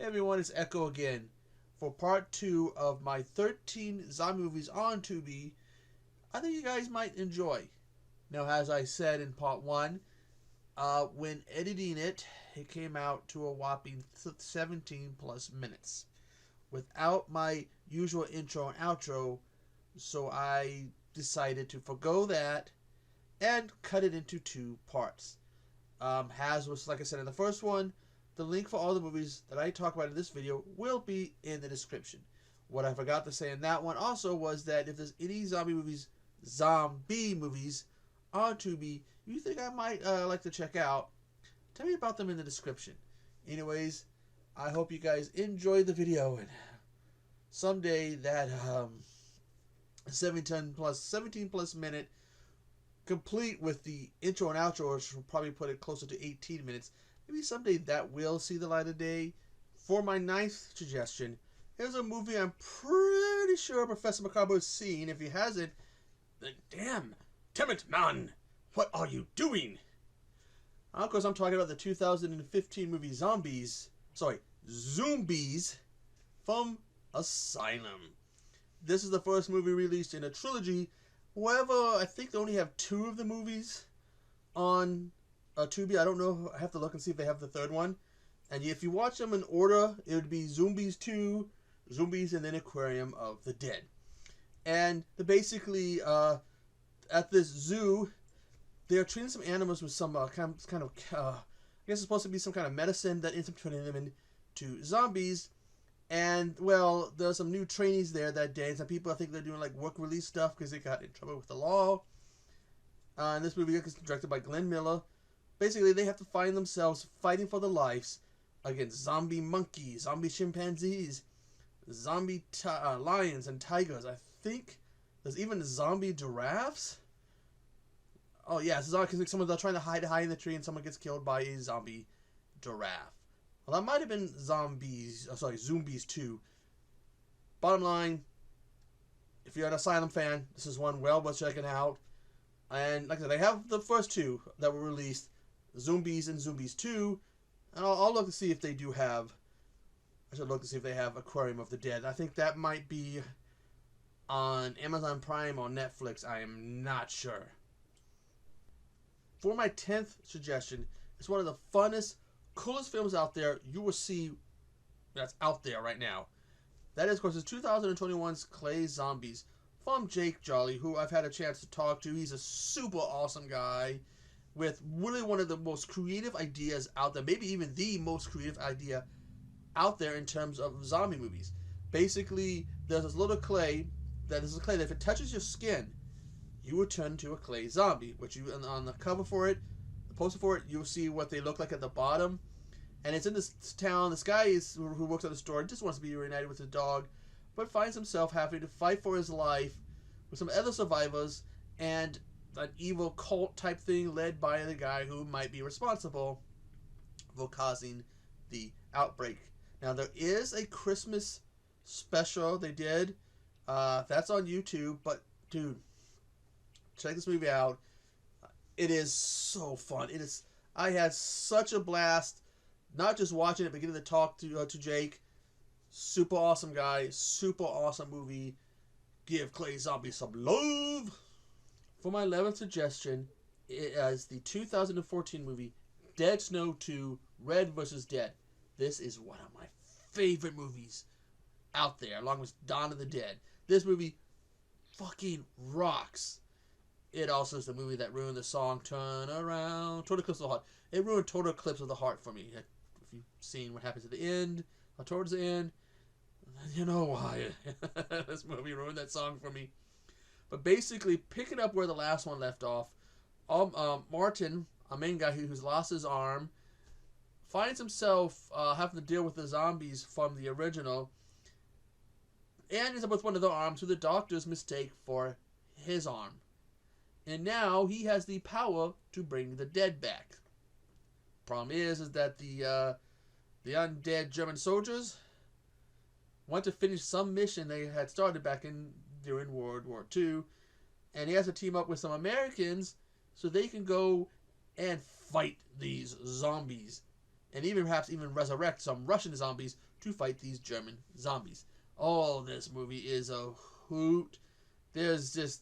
Hey everyone, it's Echo again for part 2 of my 13 zombie movies on Tubi. I think you guys might enjoy. Now, as I said in part 1, when editing it, it came out to a whopping 17 plus minutes without my usual intro and outro, so I decided to forgo that and cut it into 2 parts. As was, like I said in the first one, the link for all the movies that I talk about in this video will be in the description. What I forgot to say in that one also was that if there's any zombie movies on Tubi you think I might like to check out, tell me about them in the description. Anyways, I hope you guys enjoyed the video, and someday that 17 plus minute complete with the intro and outro, which will probably put it closer to 18 minutes. Maybe someday that will see the light of day. For my 9th suggestion, here's a movie I'm pretty sure Professor Macabre has seen. If he hasn't, then damn, Timid man, what are you doing? Of course, I'm talking about the 2015 movie Zombies from Asylum. This is the first movie released in a trilogy. However, I think they only have 2 of the movies on Tubi. I don't know. I have to look and see if they have the 3rd one. And if you watch them in order, it would be Zombies 2, Zombies, and then Aquarium of the Dead. And basically, at this zoo, they're treating some animals with some I guess it's supposed to be some kind of medicine that ends up turning them into zombies. And, well, there's some new trainees there that day, and some people, I think they're doing like work release stuff because they got in trouble with the law. And this movie is directed by Glenn Miller. Basically, they have to find themselves fighting for their lives against zombie monkeys, zombie chimpanzees, zombie lions and tigers. I think there's even zombie giraffes. Oh yeah, it's because someone's trying to hide in the tree and someone gets killed by a zombie giraffe. Well, that might have been Zombies 2. Bottom line, if you're an Asylum fan, this is one well worth checking out. And like I said, they have the first 2 that were released, Zombies and Zombies 2. And I'll look to see if they do have, I should look to see if they have Aquarium of the Dead. I think that might be on Amazon Prime or Netflix. I am not sure. For my 10th suggestion, it's one of the funnest, coolest films out there you will see that's out there right now. That is, of course, is 2021's Clay Zombies from Jake Jolly, who I've had a chance to talk to. He's a super awesome guy with really one of the most creative ideas out there, maybe even the most creative idea out there in terms of zombie movies. Basically, there's this little clay that if it touches your skin, you will turn into a clay zombie, which you, on the cover for it, the poster for it, you'll see what they look like at the bottom. And it's in this town. This guy who works at the store just wants to be reunited with his dog, but finds himself having to fight for his life with some other survivors and an evil cult type thing led by the guy who might be responsible for causing the outbreak. Now, there is a Christmas special they did. That's on YouTube, but dude, check this movie out. It is so fun. I had such a blast, not just watching it, but getting to talk to Jake. Super awesome guy, super awesome movie. Give Clay Zombie some love. For my 11th suggestion, it is the 2014 movie Dead Snow 2: Red vs. Dead. This is one of my favorite movies out there, along with Dawn of the Dead. This movie fucking rocks. It also is the movie that ruined the song Turn Around, Total Eclipse of the Heart. It ruined Total Eclipse of the Heart for me. If you've seen what happens at the end, or towards the end, you know why this movie ruined that song for me. But basically, picking up where the last one left off, Martin, a main guy who's lost his arm, finds himself having to deal with the zombies from the original, and ends up with one of their arms who the doctors mistake for his arm. And now he has the power to bring the dead back. Problem is that the undead German soldiers want to finish some mission they had started back during World War II, and he has to team up with some Americans so they can go and fight these zombies, and perhaps resurrect some Russian zombies to fight these German zombies. Oh, this movie is a hoot. There's just...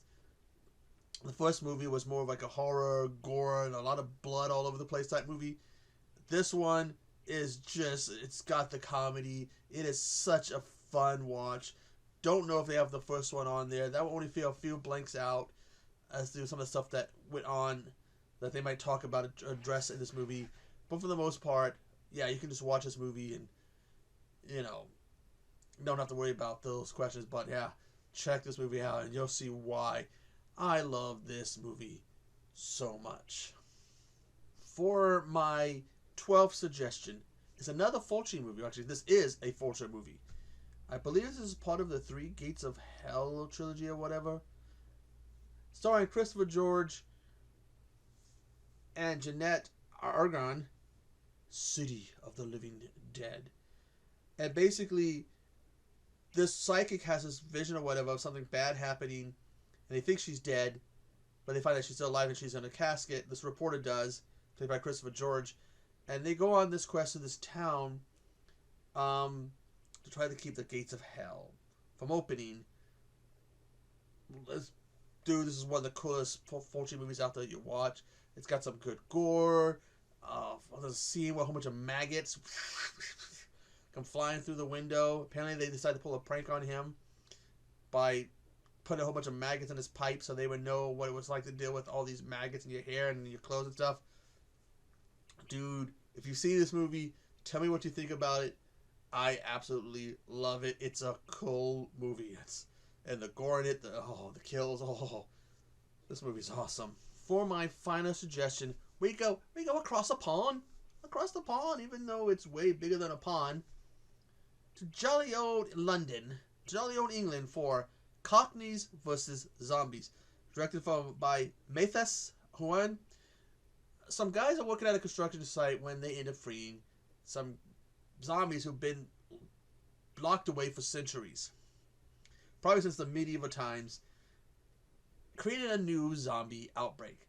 The first movie was more of like a horror, gore, and a lot of blood all over the place type movie. This one is just... It's got the comedy. It is such a fun watch. Don't know if they have the first one on there. That will only feel a few blanks out as to some of the stuff that went on that they might talk about, address in this movie. But for the most part, yeah, you can just watch this movie and, you know, don't have to worry about those questions. But yeah, check this movie out and you'll see why I love this movie so much. For my 12th suggestion is another Fulci movie. Actually, this is a Fulci movie. I believe this is part of the Three Gates of Hell trilogy or whatever. Starring Christopher George and Jeanette Argon, City of the Living Dead. And basically, this psychic has this vision or whatever of something bad happening, and they think she's dead, but they find that she's still alive and she's in a casket. This reporter does, played by Christopher George, and they go on this quest to this town to try to keep the gates of hell from opening. Dude, this is one of the coolest Fulci movies out there you watch. It's got some good gore. There's a scene where a whole bunch of maggots come flying through the window. Apparently they decided to pull a prank on him by putting a whole bunch of maggots in his pipe so they would know what it was like to deal with all these maggots in your hair and in your clothes and stuff. Dude, if you see this movie, tell me what you think about it. I absolutely love it. It's a cool movie. And the gore in it, the kills, this movie's awesome. For my final suggestion, we go across the pond, even though it's way bigger than a pond, to jolly old England for Cockneys vs. Zombies, directed by Mathis Huan. Some guys are working at a construction site when they end up freeing some zombies who've been locked away for centuries, probably since the medieval times, created a new zombie outbreak.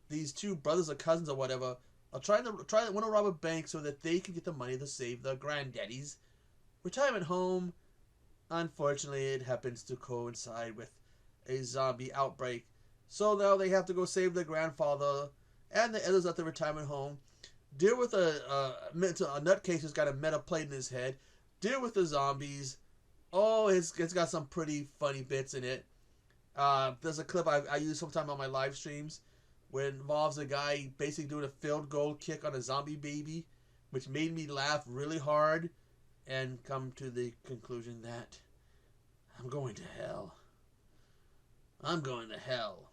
These two brothers or cousins or whatever are want to rob a bank so that they can get the money to save their granddaddy's retirement home. Unfortunately, it happens to coincide with a zombie outbreak, so now they have to go save their grandfather and the others at the retirement home, deal with a nutcase who's got a metal plate in his head, deal with the zombies. Oh, it's got some pretty funny bits in it. There's a clip I use sometime on my live streams where it involves a guy basically doing a field goal kick on a zombie baby, which made me laugh really hard and come to the conclusion that I'm going to hell. I'm going to hell.